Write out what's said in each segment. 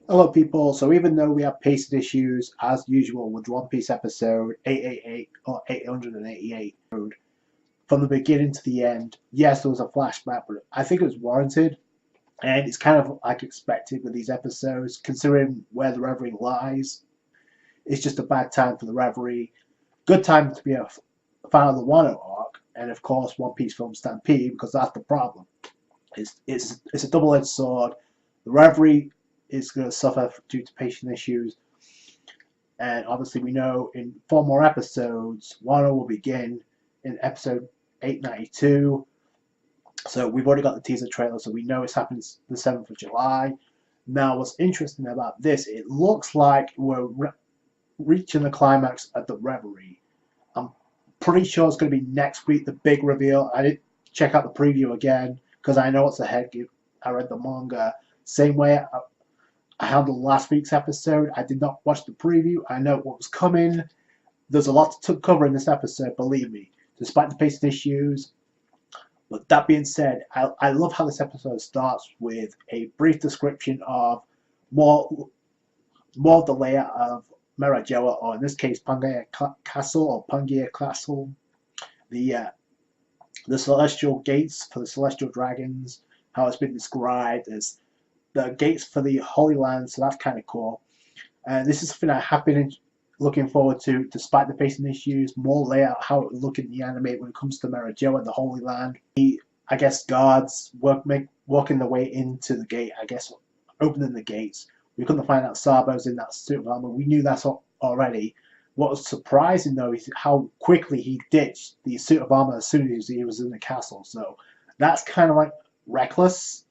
Hello people, so even though we have pacing issues as usual with One Piece episode 888 or 888 from the beginning to the end, yes there was a flashback, but I think it was warranted and it's kind of like expected with these episodes considering where the Reverie lies. It's just a bad time for the Reverie. Good time to be a fan of the Wano arc and of course One Piece film Stampede because that's the problem. It's a double-edged sword. The Reverie is going to suffer due to patient issues. And obviously, we know in 4 more episodes, Wano will begin in episode 892. So we've already got the teaser trailer, so we know it's happening the 7th of July. Now, what's interesting about this, it looks like we're reaching the climax of the Reverie. I'm pretty sure it's going to be next week, the big reveal. I didn't check out the preview again because I know what's ahead. I read the manga. Same way I handled last week's episode. I did not watch the preview. I know what was coming. There's a lot to cover in this episode, believe me, despite the pacing issues. But that being said, I love how this episode starts with a brief description of more, more of the layout of Marajoa, or in this case, Pangaea Castle or Pangaea Castle, the the celestial gates for the celestial dragons, how it's been described as the gates for the Holy Land, so that's kind of cool. And this is something I have been looking forward to, despite the pacing issues. More layout, how it would look in the anime when it comes to Marajoa and the Holy Land. I guess guards working their way into the gate, I guess opening the gates. We couldn't find out Sabo's in that suit of armor. We knew that already. What was surprising though is how quickly he ditched the suit of armor as soon as he was in the castle. So that's kind of like reckless,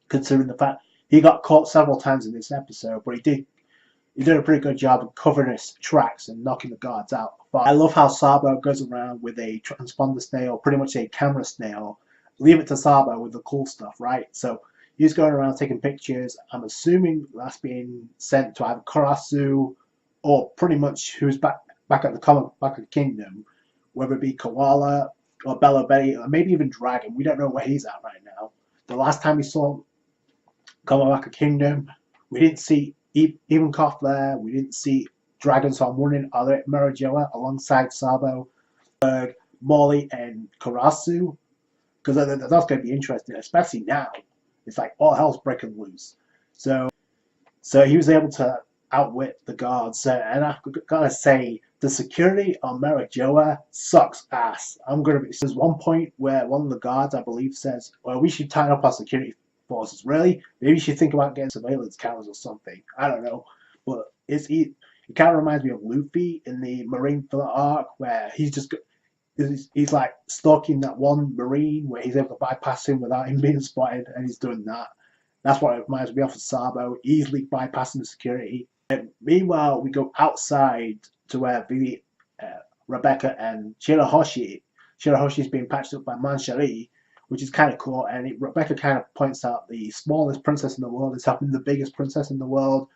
considering the fact he got caught several times in this episode, but he did a pretty good job of covering his tracks and knocking the guards out. But I love how Sabo goes around with a transponder snail, pretty much a camera snail. Leave it to Sabo with the cool stuff, right? So he's going around taking pictures. I'm assuming that's being sent to either Karasu or pretty much who's back at the kingdom, whether it be Koala or Bella Betty or maybe even Dragon. We don't know where he's at right now. The last time we saw Kamabaka Kingdom, we didn't see even Koff there. We didn't see Dragon, so I'm wondering are they at Marajoa alongside Sabo, Molly, and Karasu? Because that's going to be interesting, especially now. It's like all hell's breaking loose. So he was able to outwit the guards. And I've got to say, the security on Marajoa sucks ass. There's one point where one of the guards, I believe, says, well, we should tighten up our security forces. Really? Maybe you should think about getting surveillance cameras or something. I don't know. But it kind of reminds me of Luffy in the Marine Filler arc, where he's like stalking that one Marine where he's able to bypass him without him being spotted, and he's doing that. That's what it reminds me of Sabo, easily bypassing the security. And meanwhile, we go outside to where Rebecca and Shirahoshi is being patched up by Manchari, which is kind of cool. And Rebecca kind of points out the smallest princess in the world is helping the biggest princess in the world.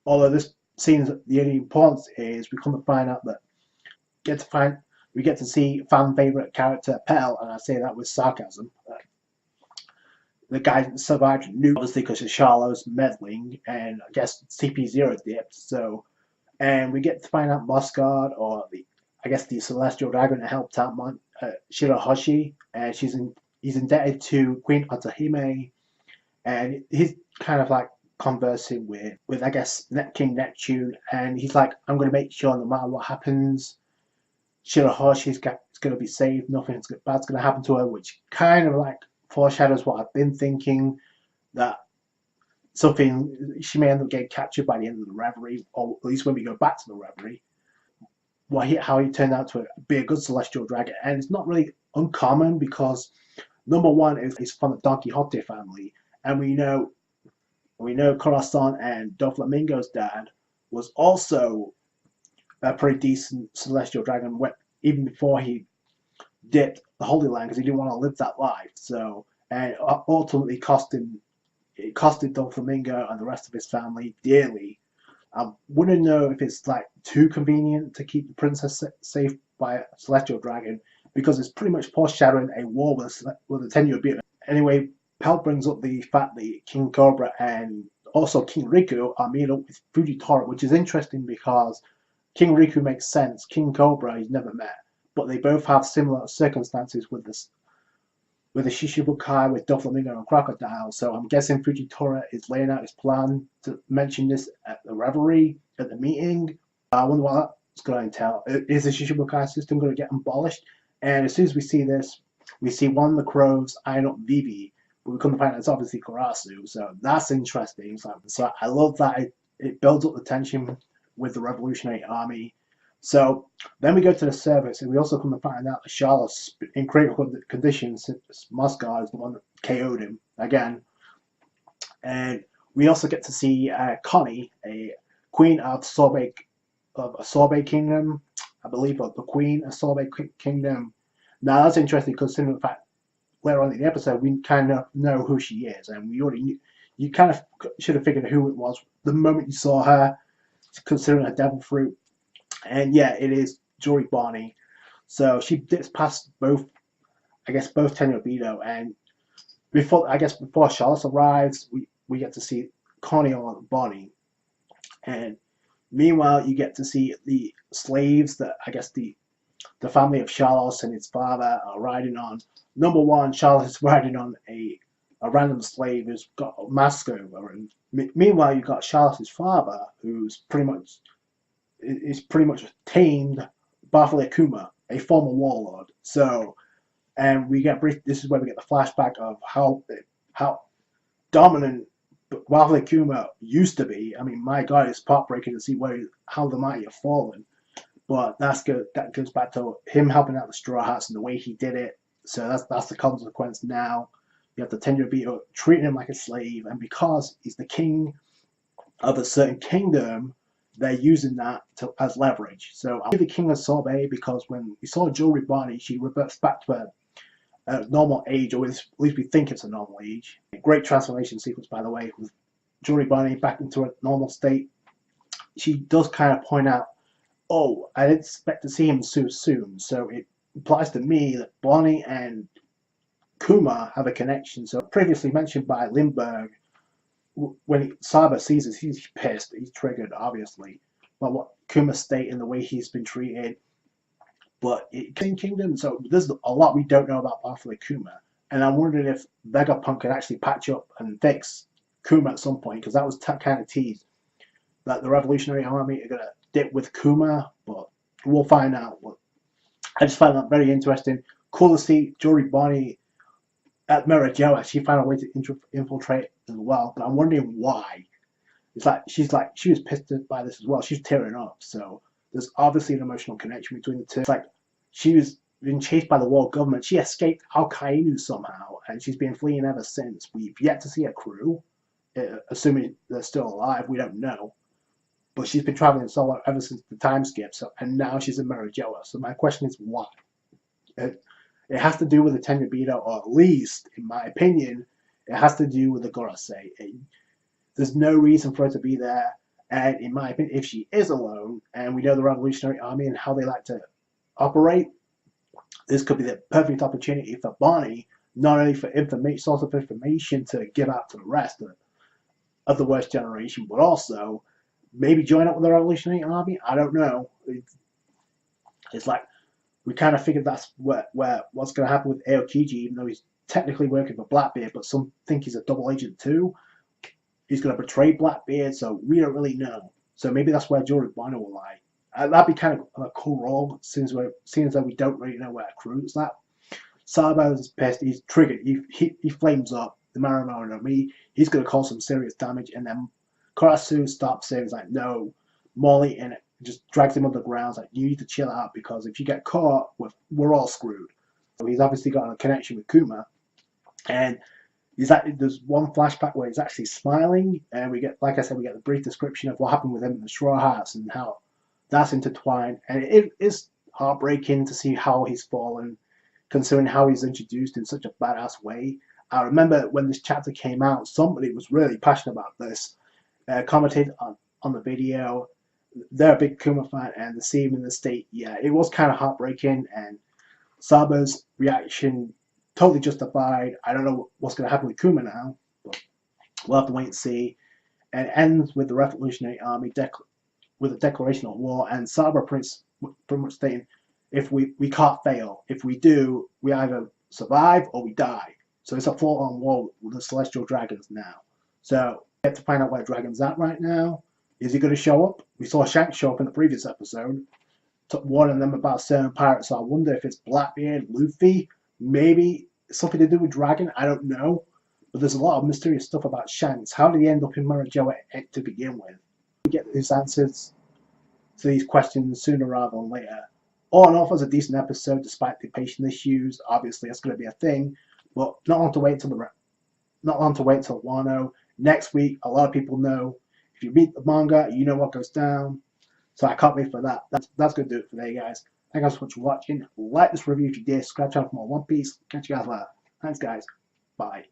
Although this seems the only importance is we come to find out that we get to see fan favorite character Pell, and I say that with sarcasm. The guy survived new, obviously because of Charlo's meddling, and I guess CP0 dipped. So, and we get to find out Moscard, or I guess the Celestial Dragon that helped out Shirahoshi, and he's indebted to Queen Otohime, and he's kind of like conversing with I guess King Neptune, and he's like, I'm going to make sure no matter what happens, Shirahoshi's going to be saved. Nothing bad's going to happen to her, which kind of like foreshadows what I've been thinking, that she may end up getting captured by the end of the Reverie, or at least when we go back to the Reverie. How he turned out to be a good celestial dragon, and it's not really uncommon because number one is he's from the Don Quixote family, and we know Corazon and Doflamingo's dad was also a pretty decent celestial dragon, even before he dipped the Holy Land because he didn't want to live that life. So, and ultimately it costed Doflamingo and the rest of his family dearly. I wouldn't know if it's like too convenient to keep the princess safe by a celestial dragon, because it's pretty much foreshadowing a war with a 10-year beat. Anyway, Pell brings up the fact that King Cobra and also King Riku are meeting up with Fujitora, which is interesting because King Riku makes sense. King Cobra he's never met, but they both have similar circumstances with this with the Shishibukai with Doflamingo and Crocodile. So I'm guessing Fujitora is laying out his plan to mention this at the revelry at the meeting. I wonder what that's going to entail. Is the Shishibukai system going to get abolished? And as soon as we see this, we see one of the crows eyeing up Vivi, but we come to find out it's obviously Karasu. So that's interesting. So I love that it builds up the tension with the Revolutionary Army. So then we go to the service, and we also come to find out that Charlotte's in critical condition since Moscow is the one that KO'd him again. And we also get to see Connie, a queen of a Sorbet kingdom, I believe, of the queen of Sorbet kingdom. Now that's interesting considering the fact later on in the episode we kind of know who she is, and we already knew, you kind of should have figured who it was the moment you saw her, considering her devil fruit. And yeah, it is Jewlery Bonney. So she dips past both, I guess, both Tenryubito, and before Charlotte arrives, we get to see Connie on Bonney. And meanwhile, you get to see the slaves that I guess the family of Charlotte and his father are riding on. Number one, Charlotte is riding on a random slave who's got a mask over, and meanwhile you've got Charlotte's father who's pretty much tamed Bartholomeu Kuma, a former warlord. So, and we get this is where we get the flashback of how dominant Bartholomeu Kuma used to be. I mean, my God, it's heartbreaking to see how the mighty have fallen. But that's good. That goes back to him helping out the Straw Hats and the way he did it. So that's the consequence now. You have the Tenryubito treating him like a slave, and because he's the king of a certain kingdom, they're using that as leverage. So I'm the king of Sorbet because when we saw Jewlery Bonney, she reverts back to a normal age, or at least we think it's a normal age. A great transformation sequence, by the way, with Jewlery Bonney back into a normal state. She does kind of point out, oh, I didn't expect to see him so soon. So it implies to me that Bonney and Kuma have a connection. So previously mentioned by Lindbergh, when Saba sees this, he's pissed. He's triggered, obviously, by what Kuma's state and the way he's been treated. But it's in Kingdom, so there's a lot we don't know about Bartholomeu Kuma. And I'm wondering if Vegapunk could actually patch up and fix Kuma at some point, because that was kind of teased that the Revolutionary Army are going to dip with Kuma, but we'll find out. But I just find that very interesting. Cool to see Jewlery Bonney at Merijoa. She found a way to infiltrate as well, but I'm wondering why. It's like she was pissed by this as well. She's tearing up, so there's obviously an emotional connection between the two. It's like she was being chased by the world government. She escaped Al-Qaeda somehow, and she's been fleeing ever since. We've yet to see her crew, assuming they're still alive. We don't know. But she's been traveling solo ever since the time skip, and now she's in Merijoa. So my question is why? It has to do with the Tenryubito, or at least, in my opinion, it has to do with the Gorosei. There's no reason for her to be there. And in my opinion, if she is alone, and we know the Revolutionary Army and how they like to operate, this could be the perfect opportunity for Bonney, not only for source of information to give out to the rest of the worst generation, but also maybe join up with the Revolutionary Army. I don't know. It's like we kind of figured that's what's going to happen with Aokiji, even though he's technically working for Blackbeard, but some think he's a double agent too. He's going to betray Blackbeard, so we don't really know. So maybe that's where Jewlery Bonney will lie. That'd be kind of a cool role, seeing as though we don't really know where Crew's at. Sabo's pissed. He's triggered. He flames up. The Marimaro no Mi. He's going to cause some serious damage, and then Karasu stops him. He's like, no, Molly, and it just drags him underground. It's like, you need to chill out, because if you get caught, we're all screwed. So he's obviously got a connection with Kuma, and there's one flashback where he's actually smiling, and we get, like I said, we get the brief description of what happened with him in the Straw Hats and how that's intertwined. And it is heartbreaking to see how he's fallen, considering how he's introduced in such a badass way. I remember when this chapter came out, somebody was really passionate about this, commented on the video. They're a big Kuma fan, and to see him in the state, yeah, it was kind of heartbreaking. And Saba's reaction, totally justified. I don't know what's going to happen with Kuma now, but we'll have to wait and see. and it ends with the Revolutionary Army with a declaration of war, and Saber pretty much stating, if we can't fail. If we do, we either survive or we die. So it's a full-on war with the Celestial Dragons now. So we have to find out where Dragon's at right now. Is he going to show up? We saw Shanks show up in the previous episode, warning them about certain pirates. So I wonder if it's Blackbeard, Luffy, maybe something to do with Dragon. I don't know. But there's a lot of mysterious stuff about Shanks. How did he end up in Marajoa to begin with? We get these answers to these questions sooner rather than later. All in all, it was a decent episode despite the patient issues. Obviously, that's going to be a thing, but not long to wait till Wano. Next week, a lot of people know. If you read the manga, you know what goes down. So I can't wait for that. That's going to do it for today, guys. Thank you guys so much for watching. Like this review if you did. Subscribe to the channel for more One Piece. Catch you guys later. Thanks, guys. Bye.